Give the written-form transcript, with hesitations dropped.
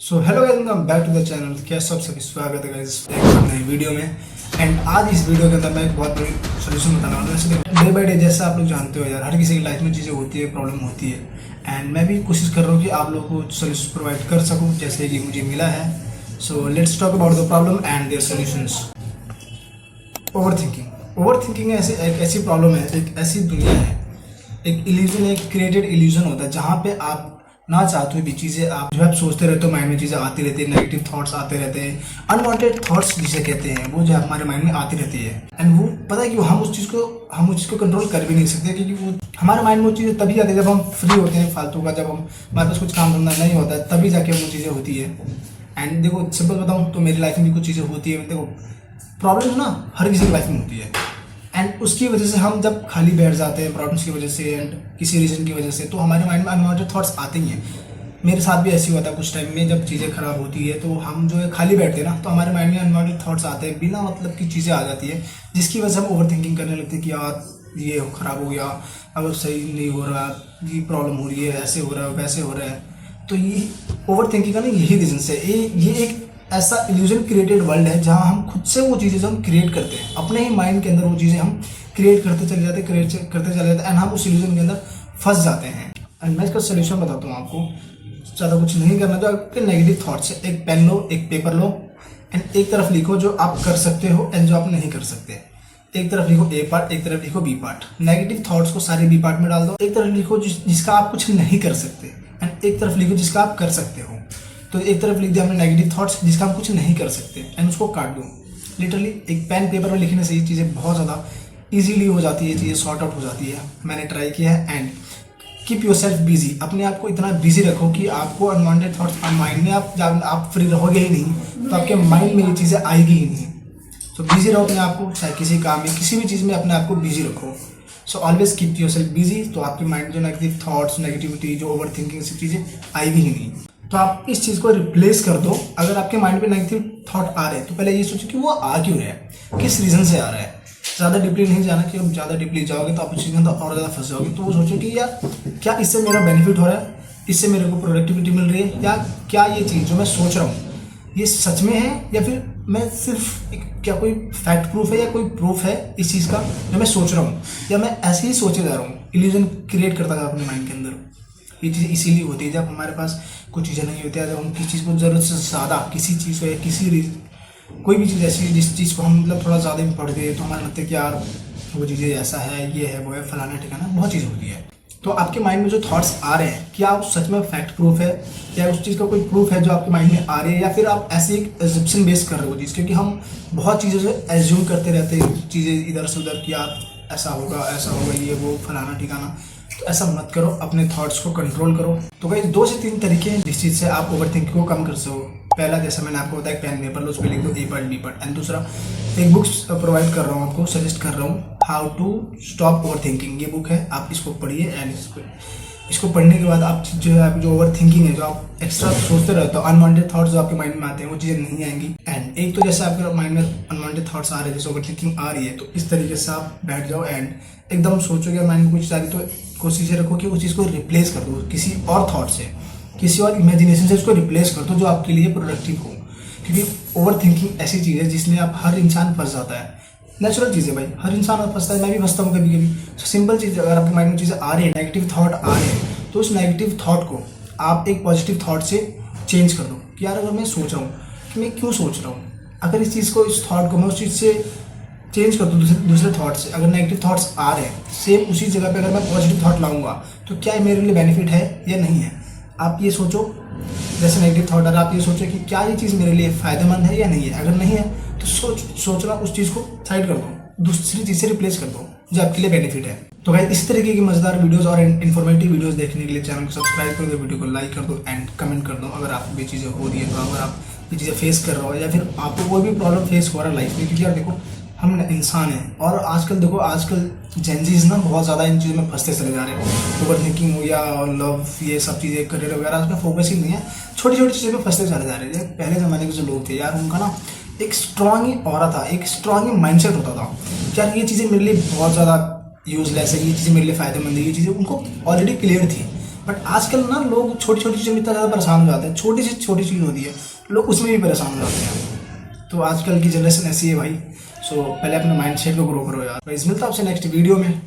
So hello guys, welcome back to the channel. क्या सब सभी स्वागत है गाइस एक नई वीडियो में। एंड आज इस वीडियो के अंदर मैं एक बहुत बड़ी सोल्यूशन बताने वाला हूँ। डे बाई डे जैसा आप लोग जानते हो यार, हर किसी की लाइफ में चीज़ें होती है, प्रॉब्लम होती है। एंड मैं भी कोशिश कर रहा हूँ कि आप लोगों को सोल्यूशन प्रोवाइड कर सकूँ जैसे कि मुझे मिला है। So let's talk about the problem and their solutions. Overthinking एक ऐसी प्रॉब्लम है, एक ऐसी दुनिया है, एक इल्यूजन, एक क्रिएटेड इल्यूजन होता है जहाँ पे आप ना चाहते हुए भी चीज़ें आप जो आप सोचते रहते हो, माइंड में चीज़ें आती रहती है, नेगेटिव थॉट्स आते रहते हैं, अनवांटेड थॉट्स जिसे कहते हैं, वो जो हमारे माइंड में आती रहती है। एंड वो पता है कि हम उस चीज़ को कंट्रोल कर भी नहीं सकते, क्योंकि वो हमारे माइंड में वो चीज़ें तभी आती है जब हम फ्री होते हैं फालतू का, जब हम हमारे पास कुछ काम धंधा नहीं होता है, तभी जाके वो चीज़ें होती है। एंड देखो सिंपल बताऊँ तो मेरी लाइफ में भी कुछ चीज़ें होती है। देखो प्रॉब्लम ना हर किसी की लाइफ में होती है, एंड उसकी वजह से हम जब खाली बैठ जाते हैं प्रॉब्लम्स की वजह से एंड किसी रीज़न की वजह से, तो हमारे माइंड में अनवांटेड थॉट्स आते ही हैं। मेरे साथ भी ऐसी होता है कुछ टाइम में, जब चीज़ें ख़राब होती है तो हम जो है खाली बैठते हैं ना, तो हमारे माइंड में अनवांटेड थॉट्स आते हैं, बिना मतलब की चीज़ें आ जाती है, जिसकी वजह से हम ओवर थिंकिंग करने लगते हैं कि यार ये ख़राब हो गया, अब सही नहीं हो रहा, ये प्रॉब्लम हो रही है, ऐसे हो रहा है, वैसे हो रहा है। तो ये ओवर थिंकिंग का ना यही रीजन है। ये एक ऐसा इल्यूजन क्रिएटेड वर्ल्ड है जहाँ हम खुद से वो चीज़ें जो हम क्रिएट करते हैं अपने ही माइंड के अंदर, वो चीज़ें हम क्रिएट करते चले जाते हैं एंड हम उस इल्यूजन के अंदर फंस जाते हैं। एंड मैं इसका सोल्यूशन बताता हूँ आपको। ज़्यादा कुछ नहीं करना, जो आपके नेगेटिव थॉट्स है, एक पेन लो, एक पेपर लो, एंड एक तरफ लिखो जो आप कर सकते हो एंड जो आप नहीं कर सकते। एक तरफ लिखो ए पार्ट, एक तरफ लिखो बी पार्ट। नेगेटिव थॉट्स को सारे बी पार्ट में डाल दो। एक तरफ लिखो जिसका आप कुछ नहीं कर सकते, एंड एक तरफ लिखो जिसका आप कर सकते हो। तो एक तरफ लिख दिया हमने नेगेटिव थॉट्स जिसका हम कुछ नहीं कर सकते, एंड उसको काट दो। लिटरली एक पेन पेपर में लिखने से ये चीज़ें बहुत ज़्यादा इजीली हो जाती है, चीज़ें सॉर्ट आउट हो जाती है। मैंने ट्राई किया है। And keep your self busy, अपने आप को इतना बिजी रखो कि आपको अनवांटेड थॉट्स माइंड में आप फ्री रहोगे ही नहीं, तो आपके माइंड में ये चीज़ें आएगी ही नहीं। सो बिजी रहो अपने आप को, चाहे किसी काम में, किसी भी चीज़ में अपने आप को बिजी रखो। So always keep your self busy, तो आपके माइंड जो नेगेटिव थॉट्स, नेगेटिविटी, जो ओवर थिंकिंग सब चीज़ें आएगी ही नहीं। तो आप इस चीज़ को रिप्लेस कर दो। अगर आपके माइंड में नेगेटिव थॉट आ रहे हैं तो पहले ये सोचो कि वो आ क्यों रहा है, किस रीज़न से आ रहा है। ज़्यादा डीपली नहीं जाना, कि ज़्यादा डीपली जाओगे तो आप उस चीज़ के अंदर और ज़्यादा फंस जाओगे। तो वो सोचो कि यार क्या इससे मेरा बेनिफिट हो रहा है, इससे मेरे को प्रोडक्टिविटी मिल रही है, या क्या ये चीज़ जो मैं सोच रहा हूँ ये सच में है, या फिर मैं सिर्फ क्या कोई फैक्ट प्रूफ है या कोई प्रूफ है इस चीज़ का जो मैं सोच रहा हूँ, या मैं ऐसे ही सोचे जा रहा हूँ, इल्यूजन क्रिएट करता था अपने माइंड के अंदर। ये चीज़ इसीलिए होती है जब हमारे पास कुछ चीज़ें नहीं होती है, जब हम किसी चीज़ को ज़रूरत से ज़्यादा, किसी चीज़ को या कोई भी चीज़ ऐसी जिस चीज़ को हम मतलब थोड़ा ज़्यादा भी पढ़ गए, तो हमारा लगता है कि यार वो चीज़ें ऐसा है, ये है, वो है, फलाना ठिकाना, बहुत चीज़ होती है। तो आपके माइंड में जो थॉट्स आ रहे हैं, क्या आप सच में फैक्ट प्रूफ है, या उस चीज़ का कोई प्रूफ है जो आपके माइंड में आ रही है, या फिर आप ऐसे एक एजम्पशन बेस कर रहे हो चीज़। क्योंकि हम बहुत चीज़ों से एज्यूम करते रहते हैं, चीज़ें इधर से उधर, कि यार ऐसा होगा, ये वो फलाना ठिकाना। तो ऐसा मत करो, अपने थॉट्स को कंट्रोल करो। तो भाई 2 से 3 तरीके हैं जिस चीज़ से आप ओवर थिंकिंग को कम कर सको। पहला, जैसा मैंने आपको बताया, पेन पेपर लो, उस पर लिख दो ए पार्ट बी पार्ट। एंड दूसरा, एक बुक्स प्रोवाइड कर रहा हूँ आपको, सजेस्ट कर रहा हूँ, how to stop overthinking. ये बुक है, आप इसको पढ़िए। एंड इसको पढ़ने के बाद आप जो है, आप जो ओवर थिंकिंग है, जो आप एक्स्ट्रा सोचते रहते हो, अनवांटेड थॉट्स जो आपके माइंड में आते हैं, वो चीज़ें नहीं आएंगी। एंड एक तो जैसे आपके माइंड में अनवांटेड थॉट्स आ रहे हैं, जैसे ओवर थिंकिंग आ रही है, तो इस तरीके से आप बैठ जाओ एंड एकदम सोचो कि माइंड में कुछ आ रही, तो कोशिश रखो कि उस चीज़ को रिप्लेस कर दो किसी और थॉट से, किसी और इमेजिनेशन से उसको रिप्लेस कर दो जो आपके लिए प्रोडक्टिव हो। क्योंकि ओवर थिंकिंग ऐसी चीज़ है जिसमें आप हर इंसान फंस जाता है। नेचुरल चीज़ है भाई, हर इंसान फंसता है, मैं भी फंसता हूँ कभी कभी। सिंपल चीज़, अगर आपके माइंड में चीज़ें आ रही है, नेगेटिव थॉट आ रहे हैं, तो उस नेगेटिव थॉट को आप एक पॉजिटिव थॉट से चेंज कर दो। कि यार अगर मैं सोच रहा हूँ कि मैं क्यों सोच रहा हूँ, अगर इस चीज़ को, इस थॉट को मैं उस चीज़ से चेंज कर दूँ, दूसरे थॉट से। अगर नेगेटिव थॉट्स आ रहे हैं, सेम उसी जगह पे अगर मैं पॉजिटिव थॉट लाऊंगा, तो क्या मेरे लिए बेनिफिट है या नहीं है। आप ये सोचो, जैसे नेगेटिव थॉट आ रहा है, आप ये सोचो कि क्या ये चीज़ मेरे लिए फ़ायदेमंद है या नहीं है। अगर नहीं है तो सोचना उस चीज़ को साइड कर दो, दूसरी चीज़ से रिप्लेस कर दो जो आपके लिए बेनिफिट है। तो गाइस इस तरीके की मज़ेदार वीडियोस और इन्फॉर्मेटिव वीडियोस देखने के लिए चैनल को सब्सक्राइब कर दो, वीडियो को लाइक कर दो एंड कमेंट कर दो अगर आपको ये चीज़ें हो रही है, तो अगर आप ये चीज़ें फेस कर रहे हो, या फिर आपको कोई भी प्रॉब्लम फेस हो रहा है लाइफ में। क्योंकि यार देखो, हम इंसान हैं, और आजकल देखो, आजकल जेनजीज ना बहुत ज़्यादा इन चीज़ों में फंसते चले जा रहे हैं। ओवर थिंकिंग हो या लव, ये सब चीज़ें, करियर वगैरह, उसमें फोकस ही नहीं है, छोटी छोटी चीज़ों में फंसते चले जा रहे हैं। पहले ज़माने के जो लोग थे यार, उनका ना एक स्ट्रांग ही ऑरा था, एक स्ट्रांग ही माइंडसेट होता था। यार ये चीज़ें मेरे लिए बहुत ज़्यादा यूजलेस है, ये चीज़ें मेरे लिए फ़ायदेमंद है, ये चीज़ें उनको ऑलरेडी क्लियर थी। बट आजकल ना लोग छोटी छोटी चीज़ों में इतना ज़्यादा परेशान हो जाते हैं, छोटी से छोटी चीज़ होती है लोग उसमें भी परेशान हो जाते हैं। तो आजकल की जनरेशन ऐसी है भाई। सो पहले अपने माइंड सेट को ग्रो करो यार। भाई मिलता है आपसे नेक्स्ट वीडियो में।